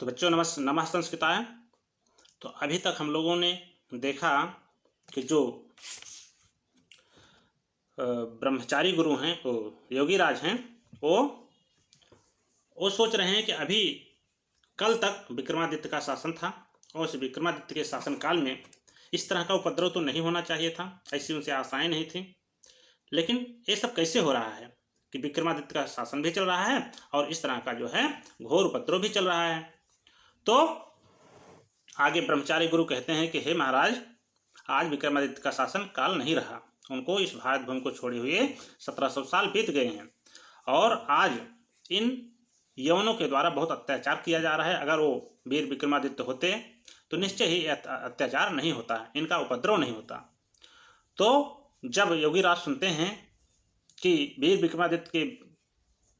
तो बच्चों नमः संस्कृताय। तो अभी तक हम लोगों ने देखा कि जो ब्रह्मचारी गुरु हैं वो योगीराज हैं, वो सोच रहे हैं कि अभी कल तक विक्रमादित्य का शासन था और उस विक्रमादित्य के शासन काल में इस तरह का उपद्रव तो नहीं होना चाहिए था, ऐसी उनसे आशाएं नहीं थी। लेकिन ये सब कैसे हो रहा है कि विक्रमादित्य का शासन भी चल रहा है और इस तरह का जो है घोर उपद्रव भी चल रहा है। तो आगे ब्रह्मचारी गुरु कहते हैं कि हे महाराज, आज विक्रमादित्य का शासन काल नहीं रहा, उनको इस भारत भूमि को छोड़े हुए 1700 साल बीत गए हैं और आज इन यवनों के द्वारा बहुत अत्याचार किया जा रहा है। अगर वो वीर विक्रमादित्य होते तो निश्चय ही अत्याचार नहीं होता, इनका उपद्रव नहीं होता। तो जब योगीराज सुनते हैं कि वीर विक्रमादित्य के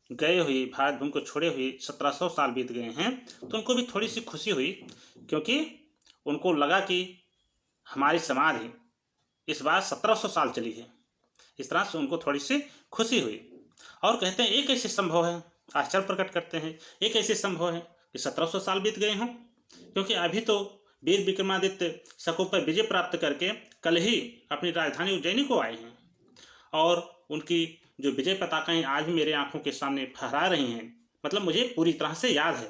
गए हुई भारत भूमि को छोड़े हुए 1700 साल बीत गए हैं तो उनको भी थोड़ी सी खुशी हुई, क्योंकि उनको लगा कि हमारी समाधि इस बार 1700 साल चली है। इस तरह से उनको थोड़ी सी खुशी हुई और कहते हैं एक कैसे संभव है, आश्चर्य प्रकट करते हैं, एक कैसे संभव है कि 1700 साल बीत गए हों, क्योंकि अभी तो वीर विक्रमादित्य शकों पर विजय प्राप्त करके कल ही अपनी राजधानी उज्जैनी को आए हैं और उनकी जो विजय पताकाएं आज भी मेरे आंखों के सामने फहरा रही हैं। मतलब मुझे पूरी तरह से याद है।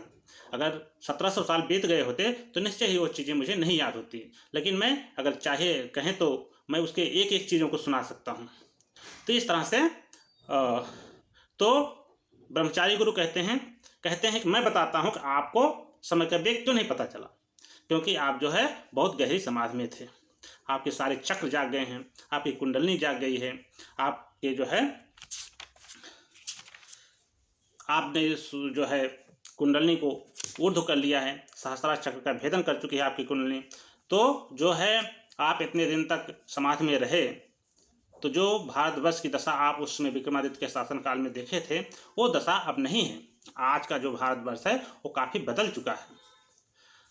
अगर 1700 साल बीत गए होते तो निश्चय ही वो चीज़ें मुझे नहीं याद होती, लेकिन मैं अगर चाहे कहें तो मैं उसके एक एक चीज़ों को सुना सकता हूँ। तो इस तरह से तो ब्रह्मचारी गुरु कहते हैं कि मैं बताता हूँ कि आपको समय का वेग क्यों नहीं पता चला, क्योंकि आप जो है बहुत गहरी समाधि में थे, आपके सारे चक्र जाग गए हैं, आपकी कुंडलनी जाग गई है, आपके जो है आपने जो है कुंडलनी को ऊर्ध्व कर लिया है, सहस्रार चक्र का भेदन कर चुकी है आपकी कुंडलनी। तो जो है आप इतने दिन तक समाधि में रहे, तो जो भारतवर्ष की दशा आप उस समय विक्रमादित्य के शासनकाल में देखे थे वो दशा अब नहीं है। आज का जो भारतवर्ष है वो काफ़ी बदल चुका है।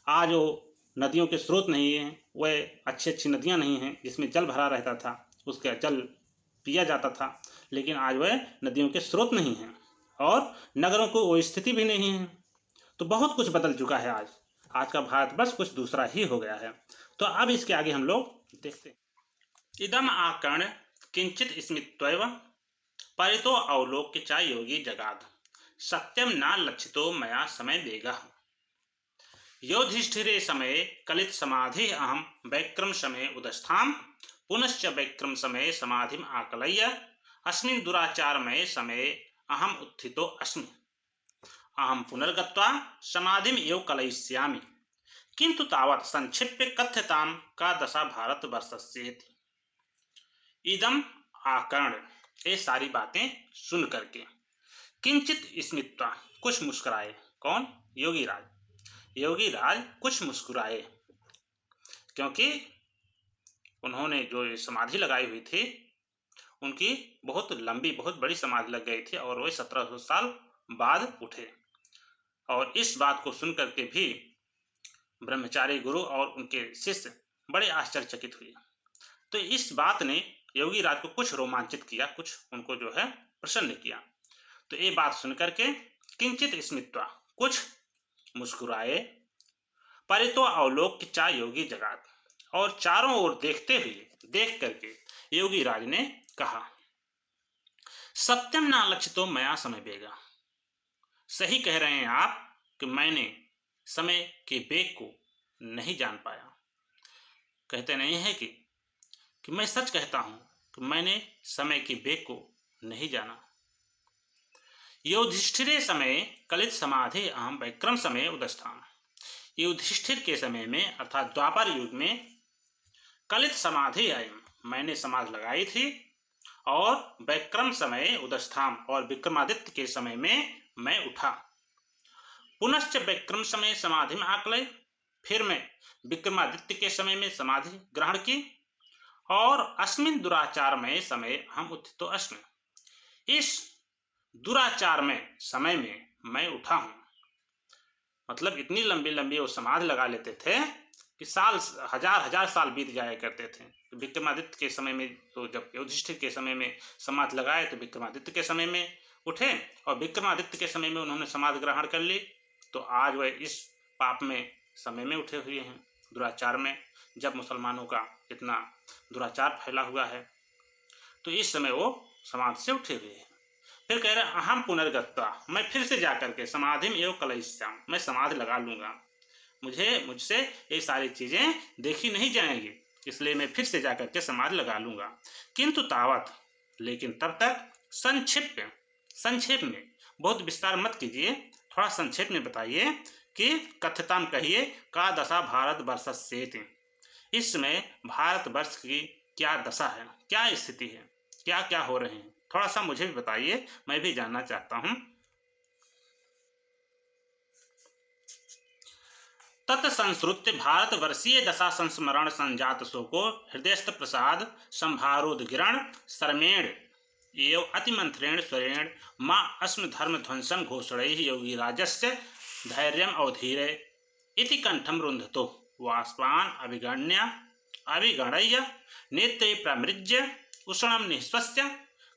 आज वो नदियों के स्रोत नहीं हैं, वह अच्छी अच्छी नदियाँ नहीं हैं जिसमें जल भरा रहता था, उसका जल पिया जाता था, लेकिन आज वह नदियों के स्रोत नहीं हैं और नगरों को वो स्थिति भी नहीं है। तो बहुत कुछ बदल चुका है। आज का भारतवर्ष कुछ दूसरा ही हो गया है। तो अब इसके आगे हम लोग देखते हैं। इदम आकर्ण किंचित स्मित्वैव परितो अवलोक्य च योगी जगाद सत्यम न लक्षितो मया समय वेगः योधिष्ठिरे समय कलित समाधि अहम वैक्रम समय उदस्थाम पुनश्च वैक्रम समय समाधिम आकलय्य अस्मिन् दुराचारमय समय अहम उत्थितो अस्मि अहम पुनर्गत्वा समाधिम एव कलयिष्यामि किंतु तावत् संक्षिप्य कथ्यताम का दशा भारतवर्षस्येति। इदम आकर्ण, ये सारी बातें सुन करके किंचित स्मित्वा, कुछ मुस्कुराए। कौन? योगीराज कुछ मुस्कुराए, क्योंकि उन्होंने जो समाधि लगाई हुई थी उनकी बहुत लंबी बहुत बड़ी समाधि लग गई थी और वे 1700 साल बाद उठे। और इस बात को सुन करके भी ब्रह्मचारी गुरु और उनके शिष्य बड़े आश्चर्यचकित हुए। तो इस बात ने योगीराज को कुछ रोमांचित किया, कुछ उनको जो है प्रसन्न किया। तो ये बात सुन करके किंचित स्मित्वा, कुछ मुस्कुराए, परितो अवलोक्य च योगी जगाद, और चारों ओर देखते हुए देख करके योगीराज ने कहा, सत्यम ना लक्षितो मया समय वेगा, सही कह रहे हैं आप कि मैंने समय के वेग को नहीं जान पाया। कहते नहीं है कि मैं सच कहता हूं कि मैंने समय के वेग को नहीं जाना। युधिष्ठिरे समय कलित समाधि अहम वैक्रम समय उदस्थान, युधिष्ठिर के समय में अर्थात द्वापर युग में कलित समाधि आई, मैंने समाधि लगाई थी, और वैक्रम समय उदस्थान, और विक्रमादित्य के समय में मैं उठा। पुनश्च वैक्रम समय समाधि में आकलय, फिर मैं विक्रमादित्य के समय में समाधि ग्रहण की, और अस्मिन दुराचार में समय हम उत्थितो अस्मि, इस दुराचार में समय में मैं उठा हूं। मतलब इतनी लंबी लंबी वो समाधि लगा लेते थे कि साल हजार साल बीत जाया करते थे। तो विक्रमादित्य के समय में, तो जब युधिष्ठिर के समय में समाधि लगाए तो विक्रमादित्य के समय में उठे, और विक्रमादित्य के समय में उन्होंने समाधि ग्रहण कर ली। तो आज वह इस पाप में समय में उठे हुए हैं, दुराचार में। जब मुसलमानों का इतना दुराचार फैला हुआ है तो इस समय वो समाधि से उठे हुए हैं। फिर कह रहे अहम पुनर्गत्वा, मैं फिर से जाकर के समाधि में एवं कलयिष्याम, मैं समाधि लगा लूंगा, मुझसे ये सारी चीजें देखी नहीं जाएंगी, इसलिए मैं फिर से जाकर के समाधि लगा लूंगा। किंतु तावत, लेकिन तब तक संक्षेप में, बहुत विस्तार मत कीजिए, थोड़ा संक्षेप में बताइए कि कथ्यताम कहिए का दशा भारत वर्षस्येति, इस समय भारतवर्ष की क्या दशा है, क्या स्थिति है, क्या क्या हो रहे हैं, थोड़ा सा मुझे भी बताइए, मैं भी जानना चाहता हूं। तत्संश्रुत्य भारतवर्षीय दशा संस्मरण संजात शोको हृदयस्थ प्रसाद संभारोदगिरण शर्मेण एवं अतिमंत्रेण स्वरेण माँ अस्म धर्म ध्वंसन घोषणैः योगी राजस्य धैर्यम अवधीरे इति कंठम रुंधतो वाष्पान अभिगणय्य नेत्रे प्रमृज्य उष्णम निःश्वस्य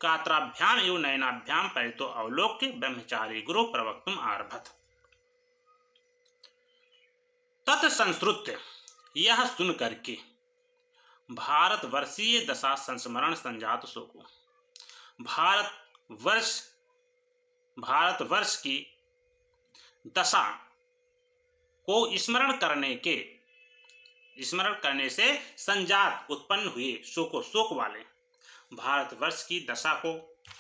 कात्राभ्याम एवं नयनाभ्याम परितो अवलोक्य ब्रह्मचारी गुरु प्रवक्तुम आरभत। तत्संश्रुत्य, यह सुन करके, भारतवर्षीय दशा संस्मरण संजात शोको, भारतवर्ष की दशा को स्मरण करने से संजात उत्पन्न हुए शोको, शोक वाले, भारतवर्ष की दशा को,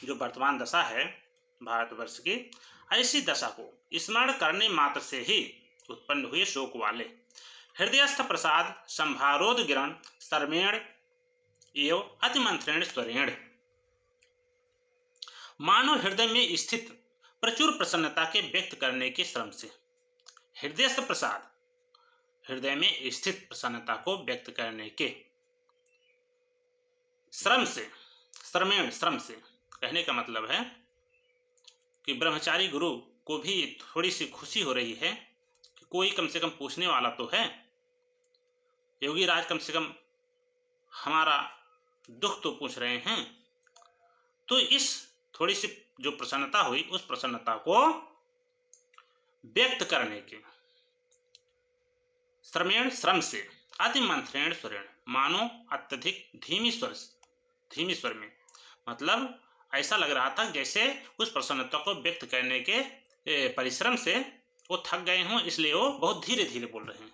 जो वर्तमान दशा है भारतवर्ष की, ऐसी दशा को स्मरण करने मात्र से ही उत्पन्न हुए शोक वाले, हृदयस्थ प्रसाद संभारोद गिरण शर्मेण एवं अतिमंत्रेण स्वरेण, मानव हृदय में स्थित प्रचुर प्रसन्नता के व्यक्त करने के श्रम से, हृदयस्थ प्रसाद, हृदय में स्थित प्रसन्नता को व्यक्त करने के श्रम से, श्रमेण, श्रम से कहने का मतलब है कि ब्रह्मचारी गुरु को भी थोड़ी सी खुशी हो रही है कि कोई कम से कम पूछने वाला तो है, योगी राज कम से कम हमारा दुख तो पूछ रहे हैं। तो इस थोड़ी सी जो प्रसन्नता हुई, उस प्रसन्नता को व्यक्त करने के श्रमेण, श्रम से, अतिमंत्रेण स्वरेण, मानो अत्यधिक धीमी स्वर में, मतलब ऐसा लग रहा था जैसे उस प्रसन्नता को व्यक्त करने के परिश्रम से वो थक गए हों, इसलिए वो बहुत धीरे धीरे बोल रहे हैं।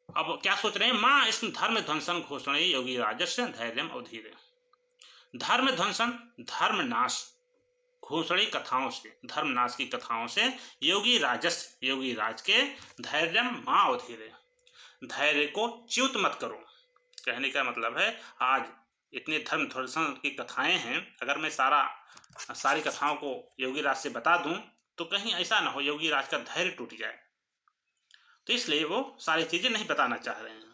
अब क्या सोच रहे हैं, माँ इसमें धर्म ध्वंसन घोषणा योगी राजस्य धैर्यम अवधीरे, धर्म ध्वंसन, धर्म नाश, घोषणी कथाओं से, धर्म नाश की कथाओं से, योगी राजस्य, योगी राज के, धैर्यम माँ अवधीरे, धैर्य को च्युत मत करो। कहने का मतलब है आज इतने धर्म ध्वंसन की कथाएं हैं, अगर मैं सारी कथाओं को योगी राज से बता दूं तो कहीं ऐसा ना हो योगी राज का धैर्य टूट जाए, तो इसलिए वो सारी चीजें नहीं बताना चाह रहे हैं।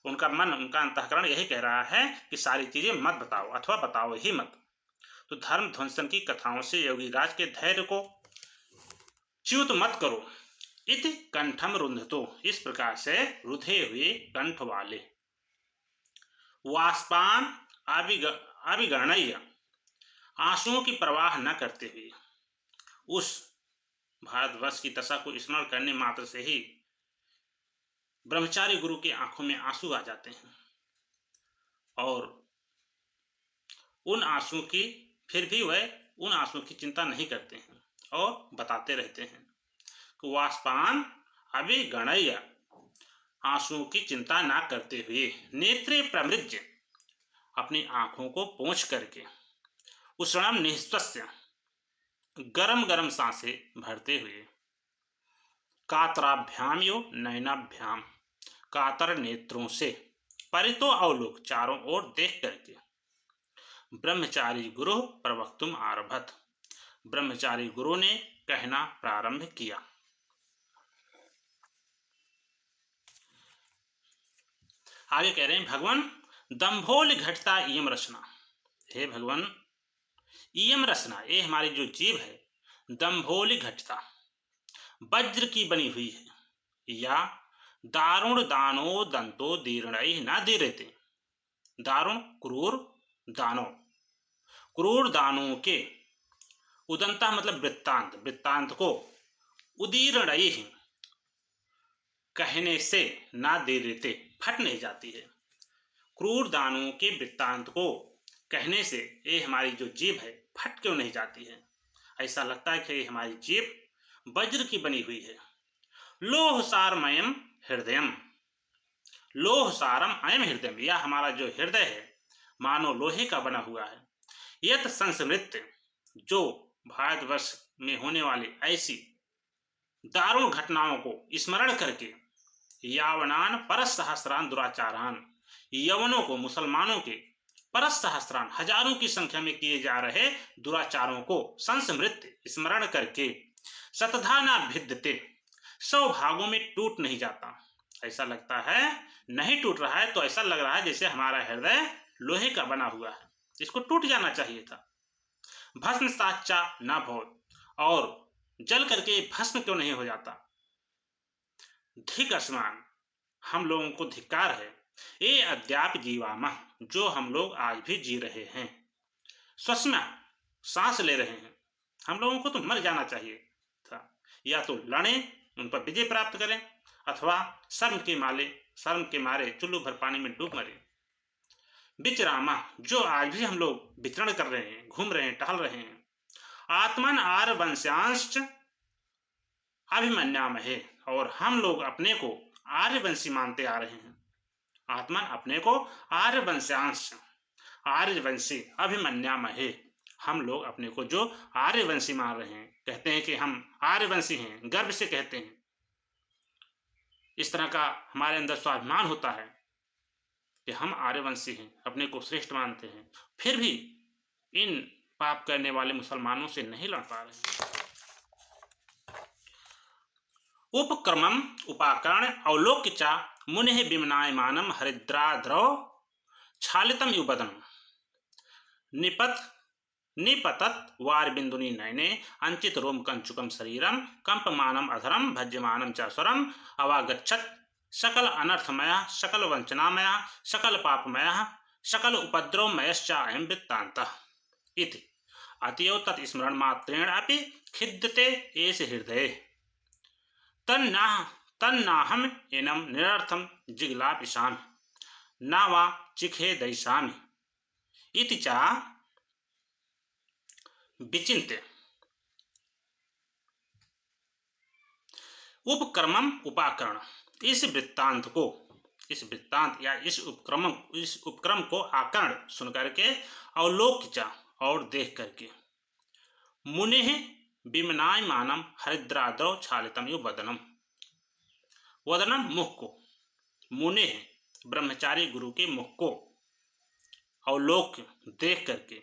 उनका मन, उनका अंतःकरण यही कह रहा है कि सारी चीजें मत बताओ अथवा बताओ ही मत। तो धर्म ध्वंसन की कथाओं से योगी राज के धैर्य को च्युत मत करो। इति कंठम रुंधतो, इस प्रकार से रुधे हुए कंठ वाले, वाष्पान अभिगणय्य, आंसुओं की प्रवाह न करते हुए, उस भारतवर्ष की दशा को स्मरण करने मात्र से ही ब्रह्मचारी गुरु की आंखों में आंसू आ जाते हैं, और उन आंसू की, फिर भी वह उन आंसुओं की चिंता नहीं करते हैं और बताते रहते हैं कि वाष्पान अभिगणय्य, आंसुओं की चिंता ना करते हुए, नेत्रे प्रमृज्य, अपनी आंखों को पोंछ करके, उष्णम निःश्वस्य, गरम गरम सांसें भरते हुए, कातराभ्याम यो नयनाभ्याम, कातर नेत्रों से, परितो अवलोक, चारों ओर देख करके, ब्रह्मचारी गुरु प्रवक्तुम आरभत, ब्रह्मचारी गुरु ने कहना प्रारंभ किया। आगे कह रहे हैं, भगवान दंभोल घटता इयम रचना, हे भगवान इयम रचना, ये हमारी जो जीव है, दंभोल घटता, वज्र की बनी हुई है, या दारुण दानो दंतो दीर्णैः न दीर्यते, दारुण क्रूर दानों, क्रूर दानों के, उदंता मतलब वृत्तांत, वृत्तांत को, उदीर्णैः कहने से ना दे देते फट नहीं जाती है। क्रूर दानवों के वृत्तांत को कहने से ये हमारी जो जीभ है फट क्यों नहीं जाती है। ऐसा लगता है कि ये हमारी जीभ वज्र की बनी हुई है। लोह सारमयम हृदयम, लोह सारम अयम हृदयम, यह हमारा जो हृदय है मानो लोहे का बना हुआ है। यत संस्मृत, जो भारतवर्ष में होने वाली ऐसी दारुण घटनाओं को स्मरण करके यावनान परसहस्रान दुराचारान, यवनों को, मुसलमानों के परसहस्रान हजारों की संख्या में किए जा रहे दुराचारों को संस्मृत स्मरण करके शतधा न भिद्यते, 100 भागों में टूट नहीं जाता। ऐसा लगता है नहीं टूट रहा है तो ऐसा लग रहा है जैसे हमारा हृदय लोहे का बना हुआ है, इसको टूट जाना चाहिए था। भस्म साचा न भव, और जल करके भस्म क्यों नहीं हो जाता। धिक असमान, हम लोगों को धिक्कार है। ये अद्याप जीवामा, जो हम लोग आज भी जी रहे हैं। स्वस्मा, सांस ले रहे हैं। हम लोगों को तो मर जाना चाहिए था, या तो लड़ें, उन पर विजय प्राप्त करें, अथवा शर्म के मारे चुल्लू भर पानी में डूब मरे। विचरामा, जो आज भी हम लोग विचरण कर रहे हैं, घूम रहे हैं, टहल रहे हैं। आत्मन आर वंश्यांश अभिमन्यामहे, और हम लोग अपने को आर्यवंशी मानते आ रहे हैं। आत्मन, अपने को आर्यवंश्यांश, आर्यवंशी अभिमन्यामहे, हम लोग अपने को जो आर्यवंशी मान रहे हैं, कहते हैं कि हम आर्यवंशी हैं, गर्व से कहते हैं। इस तरह का हमारे अंदर स्वाभिमान होता है कि हम आर्यवंशी हैं, अपने को श्रेष्ठ मानते हैं, फिर भी इन पाप करने वाले मुसलमानों से नहीं लड़ पा रहे। उपक्रमम उपाकरण अवलोक्य च मुने विमनायमानम हरिद्राद्रव क्षालितम युवदनम, निपतत वार बिंदुनी नयने अंचित रोम कंचुकम शरीरम कंपमानम अधरम भज्यमानम च स्वरम अवागच्छत सकल अनर्थमय सकल वंचनामय सकल पापमय सकल उपद्रवमयश्च अयं वृत्तान्तः इति अतएव तत्स्मरण मात्रेण अपि खिद्यते एष हृदये तन्नाहम एनम निरर्थम जिगलापिशामि न वा चिखेदयिषामि इति च विचिन्त्य उपक्रमम उपाकरण, इस वृत्तांत या इस उपक्रम को आकर्ण सुन करके अवलोक्य, और देख करके, मुने विमनायमानम हरिद्राद्रव क्षालितम यु वदनम, वदनम मुख को, मुने ब्रह्मचारी गुरु के मुख को अवलोक्य देख करके,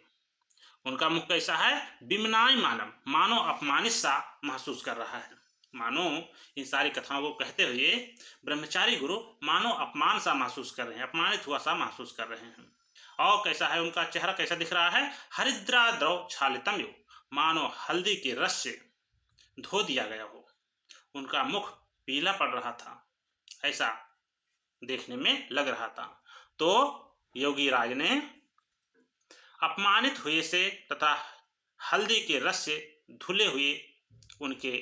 उनका मुख कैसा है, विमनायमानम, मानो अपमानित सा महसूस कर रहा है। मानो इन सारी कथाओं को कहते हुए ब्रह्मचारी गुरु मानो अपमान सा महसूस कर रहे हैं, अपमानित हुआ सा महसूस कर रहे हैं। और कैसा है उनका चेहरा, कैसा दिख रहा है, हरिद्राद्रव क्षालितम यु, मानो हल्दी के रस से धो दिया गया हो। उनका मुख पीला पड़ रहा था, ऐसा देखने में लग रहा था। तो योगी राज ने अपमानित हुए से तथा हल्दी के रस से धुले हुए उनके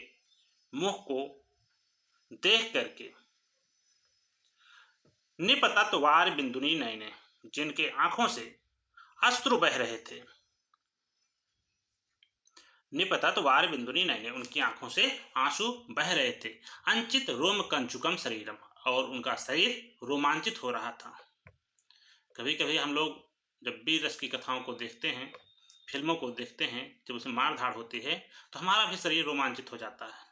मुख को देख करके, निपतत वार बिंदुनी नयने, जिनके आंखों से अश्रु बह रहे थे, निपतत वार बिंदुनी नयने, उनकी आंखों से आंसू बह रहे थे। अंचित रोम कंचुकम शरीरम, और उनका शरीर रोमांचित हो रहा था। कभी कभी हम लोग जब वीर रस की कथाओं को देखते हैं, फिल्मों को देखते हैं, जब उसमें मार धाड़ होती है तो हमारा भी शरीर रोमांचित हो जाता है।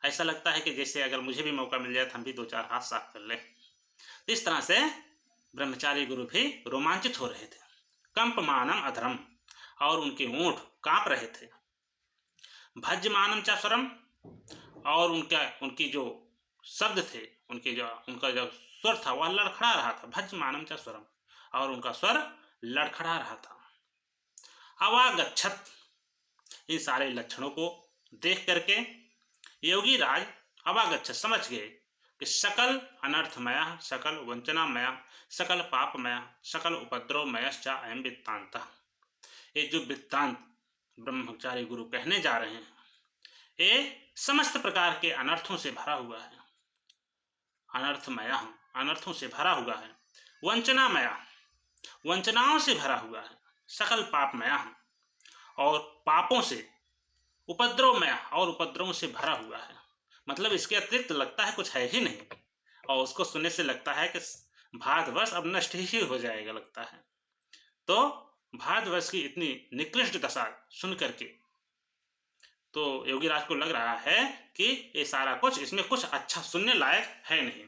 ऐसा लगता है कि जैसे अगर मुझे भी मौका मिल जाए तो हम भी 2-4 हाथ साफ कर लें। इस तरह से ब्रह्मचारी गुरु भी रोमांचित हो रहे थे। कंपमानम अधरम, और उनके ओंठ कांप रहे थे। भज्यमानम च स्वरम, और उनकी जो शब्द थे, उनका जो स्वर था वह लड़खड़ा रहा था। भज्यमानम च स्वरम, और उनका स्वर लड़खड़ा रहा था। अवागच्छत, इन सारे लक्षणों को देख करके योगी राज अवागच्छत, समझ गए कि सकल अनर्थमय सकल वंचनामय सकल पापमय सकल उपद्रवमयश्च अयं वृत्तान्तः, ये जो वृत्तांत ब्रह्मचारी गुरु कहने जा रहे हैं ये समस्त प्रकार के अनर्थों से भरा हुआ है। अनर्थमय, अनर्थों से भरा हुआ है। वंचनामय, वंचनाओं से भरा हुआ है। सकल पापमय, और पापों से, उपद्रवमय, और उपद्रवों से भरा हुआ है। मतलब इसके अतिरिक्त लगता है कुछ है ही नहीं, और उसको सुनने से लगता है कि भारतवर्ष अब नष्ट ही हो जाएगा लगता है। तो भारतवर्ष की इतनी निकृष्ट दशा सुन करके तो योगी राज को लग रहा है कि ये सारा कुछ, इसमें कुछ अच्छा सुनने लायक है नहीं,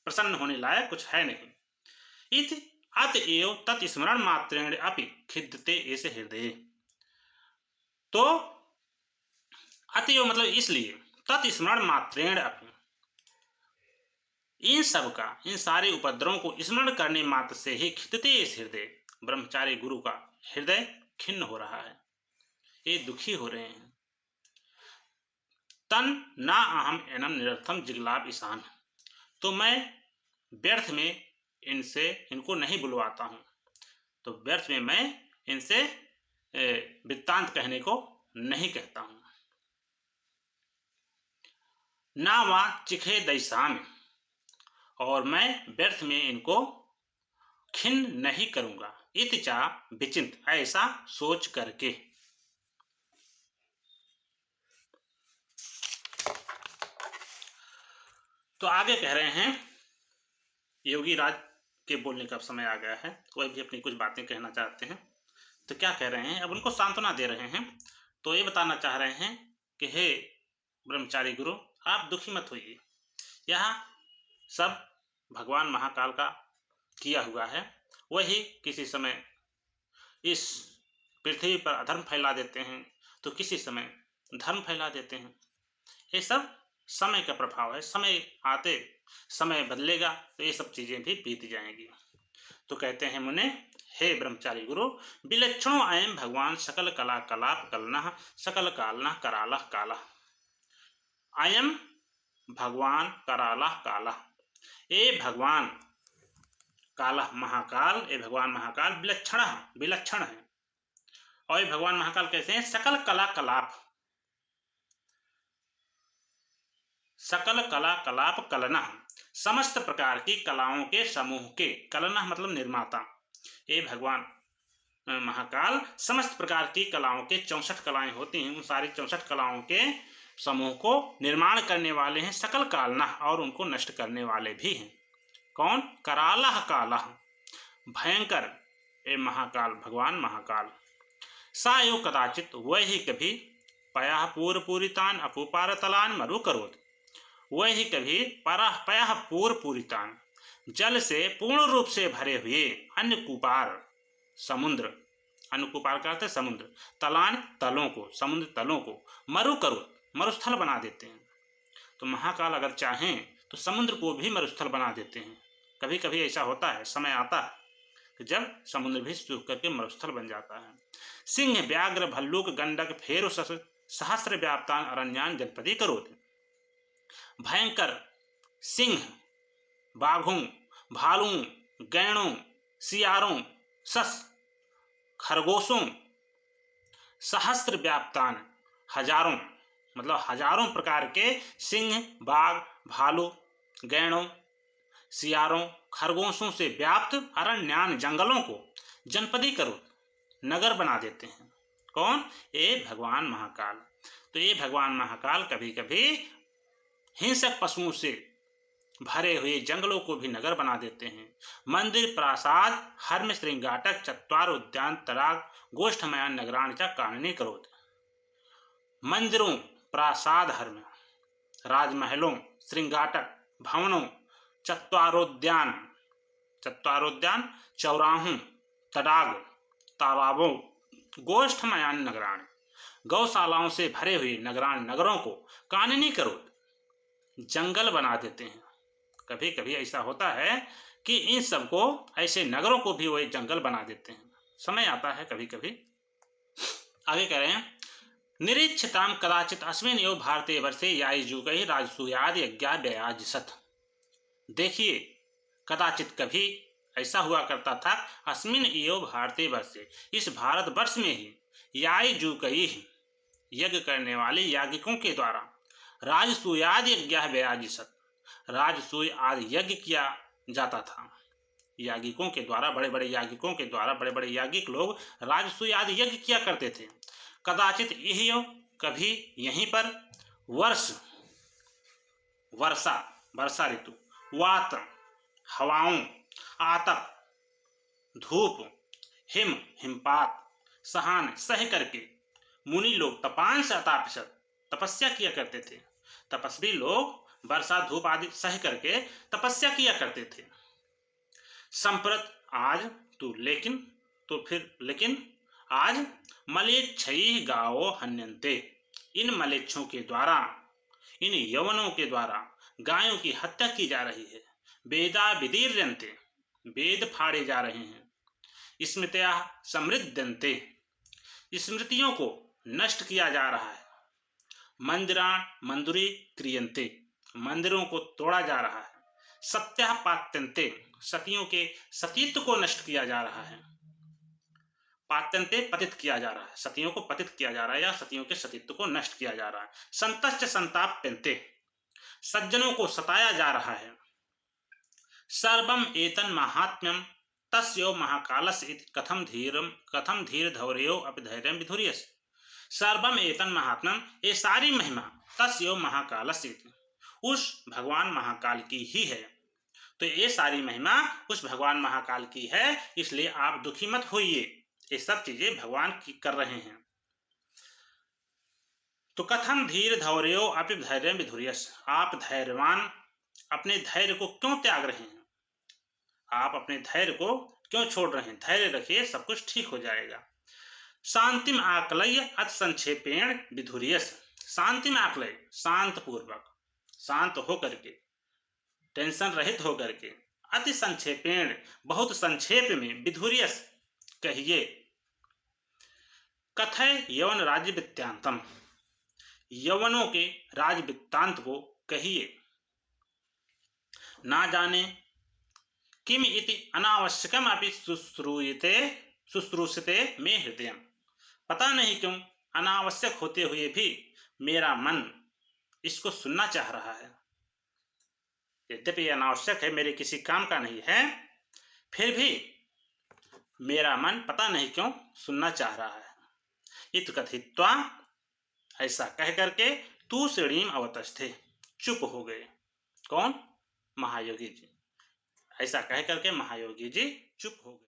प्रसन्न होने लायक कुछ है नहीं। इति अतएव तत्स्मरण मात्रेण अपि खिद्यते ऐसे हृदय। तो अतएव मतलब इसलिए, तत्स्मरण मात्रेण अपि, इन सब का, इन सारे उपद्रवों को स्मरण करने मात्र से ही खिद्यते ऐसे हृदय, ब्रह्मचारी गुरु का हृदय खिन्न हो रहा है, ये दुखी हो रहे हैं। तन ना अहम एनम निरर्थम जिगलाप ईशान, तो मैं व्यर्थ में इनको नहीं बुलवाता हूँ, तो व्यर्थ में मैं इनसे वृत्तांत कहने को नहीं कहता हूँ। ना वहाँ चिखे दैसाम, और मैं व्यर्थ में इनको खिन्न नहीं करूंगा। इतिचा विचिंत, ऐसा सोच करके। तो आगे कह रहे हैं, योगी राज के बोलने का समय आ गया है, वह भी अपनी कुछ बातें कहना चाहते हैं। तो क्या कह रहे हैं, अब उनको सांत्वना दे रहे हैं। तो ये बताना चाह रहे हैं कि हे ब्रह्मचारी गुरु, आप दुखी मत होइए, यह सब भगवान महाकाल का किया हुआ है। वही किसी समय इस पृथ्वी पर अधर्म फैला देते हैं, तो किसी समय धर्म फैला देते हैं। ये सब समय का प्रभाव है, समय आते समय बदलेगा तो ये सब चीजें भी बीत जाएंगी। तो कहते हैं मुने, हे ब्रह्मचारी गुरु, विलक्षणो अयम भगवान सकल कला कलाप कलना सकल कालना कराला काला। अयम भगवान कराला काला, ये भगवान काला महाकाल, ये भगवान महाकाल विलक्षण विलक्षण है। और ये भगवान महाकाल कैसे हैं, सकल कला कलाप, सकल कला कलाप कलना, समस्त प्रकार की कलाओं के समूह के, कलना मतलब निर्माता, ये भगवान महाकाल समस्त प्रकार की कलाओं के, 64 कलाएं होती हैं, उन सारी 64 कलाओं के समूह को निर्माण करने वाले हैं। सकल कालना, और उनको नष्ट करने वाले भी हैं। कौन, कराला काला, भयंकर, ये महाकाल भगवान महाकाल। सा यो कदाचित, वह ही कभी, पया पूर्व पूरितान अपुपार तलान मरु करोत, वह ही कभी पया पूर्व पूरितान, जल से पूर्ण रूप से भरे हुए अन्य कुपार, समुद्र, अन्य कुपार का अर्थ है समुद्र, तलान तलों को, समुद्र तलों को, मरु करोत, मरुस्थल बना देते हैं। तो महाकाल अगर चाहें तो समुद्र को भी मरुस्थल बना देते हैं। कभी कभी ऐसा होता है, समय आता है कि जब समुद्र भी सूख करके मरुस्थल बन जाता है। सिंह व्याघ्र भल्लुक गंडक फेरु सहस्र व्याप्तान अरण्यान जनपदी करोत, भयंकर सिंह, बाघों, भालुओं, गैंडों, सियारों, सस, खरगोशों, सहस्त्र व्याप्तान, हजारों, मतलब हजारों प्रकार के सिंह, बाघ, भालू, गैंडों, सियारों, खरगोशों से व्याप्त अरण्यान, जंगलों को, जनपदी करो, नगर बना देते हैं। कौन, ये भगवान महाकाल। तो ये भगवान महाकाल कभी कभी हिंसक पशुओं से भरे हुए जंगलों को भी नगर बना देते हैं। मंदिर प्रासाद हर्म श्रृंगाटक चत्वार उद्यान तराग गोष्ठमयान नगराण च काननी करोत, मंदिरों, प्रासाद हर्म, राजमहलों, श्रृंगाटक भवनों, चत्वारोद्यान, चत्वारोद्यान चौराहों, तडाग तालाबों, गोष्ठमयान नगराण, गौशालाओं से भरे हुए नगराण, नगरों को काननी करो, जंगल बना देते हैं। कभी कभी ऐसा होता है कि इन सबको, ऐसे नगरों को भी वही जंगल बना देते हैं। समय आता है कभी कभी। आगे कह रहे हैं, निरीक्षताम कदाचित अस्मिन एव भारतीय वर्षे यायुजुग राजसूयाद यज्ञा व्ययाजिसत। देखिए, कदाचित कभी ऐसा हुआ करता था, अस्मिन एव भारतीय वर्षे, इस भारत वर्ष में ही, यायुजुग यज्ञ करने वाले याज्ञिकों के द्वारा, राजसूयाद यज्ञा व्ययाजिसत, राजसूय आदि यज्ञ किया जाता था। यागिकों के द्वारा, बड़े बड़े यागिकों के द्वारा, बड़े बड़े यागिक लोग राजसूय आदि यज्ञ किया करते थे। कदाचित यही कभी यहीं पर वर्षा ऋतु, वात, हवाओं, आतप, धूप, हिमपात सहन सह करके मुनि लोग तपांश अतापशत तपस्या किया करते थे। तपस्वी लोग वर्षा धूप आदि सह करके तपस्या किया करते थे। संप्रत आज लेकिन आज मलेच्छई गाओ हन्यन्ते, इन मलेच्छों के द्वारा, इन यवनों के द्वारा गायों की हत्या की जा रही है। वेदा विदीर्यन्ते, वेद फाड़े जा रहे हैं। स्मृत्या समृद्धन्ते, स्मृतियों को नष्ट किया जा रहा है। मंदिरी क्रियन्ते, मंदिरों को तोड़ा जा रहा है। सत्या पात्यन्ते, सतियों के सतीत्व को नष्ट किया जा रहा है। पात्यन्ते, पतित किया जा रहा है, सतियों को पतित किया जा रहा है या सतियों के सतीत्व को नष्ट किया जा रहा है। संतश्च संताप्यन्ते, सज्जनों को सताया जा रहा है। सर्वम एतन महात्म्यम तस्यो महाकालस्य इति कथम धीर धौर्यो अपि धैर्यं विधुर्यस। सर्वम एतन महात्म्यम, ये सारी महिमा तस्यो महाकालस्य इति, उस भगवान महाकाल की ही है। तो ये सारी महिमा उस भगवान महाकाल की है, इसलिए आप दुखी मत होइए, ये सब चीजें भगवान की कर रहे हैं। तो कथम धीर धौर्यो अपि धैर्यं विधुर्यस, आप धैर्यवान अपने धैर्य को क्यों त्याग रहे हैं? आप अपने धैर्य को क्यों छोड़ रहे हैं? धैर्य रखिए, सब कुछ ठीक हो जाएगा। शांतिम आकलय अति संक्षेपेण विधुर्यस, शांतिम आकलय, शांत पूर्वक, शांत होकर के, टेंशन रहित होकर के, अति संक्षेपेण, बहुत संक्षेप में, विधुर्यस कहिए। कथय यवन राज्य वृत्तांतम, यवनों के राज वृत्तांत को कहिए। ना जाने किम इति अनावश्यकम अपि शुश्रूषते मे हृदयम, पता नहीं क्यों अनावश्यक होते हुए भी मेरा मन इसको सुनना चाह रहा है। यद्यपि अनावश्यक है, मेरे किसी काम का नहीं है, फिर भी मेरा मन पता नहीं क्यों सुनना चाह रहा है। इत कथित्वा, ऐसा कह करके तू श्रेणीम अवतस्थे, चुप हो गए। कौन? महायोगी जी। ऐसा कह करके महायोगी जी चुप हो गए।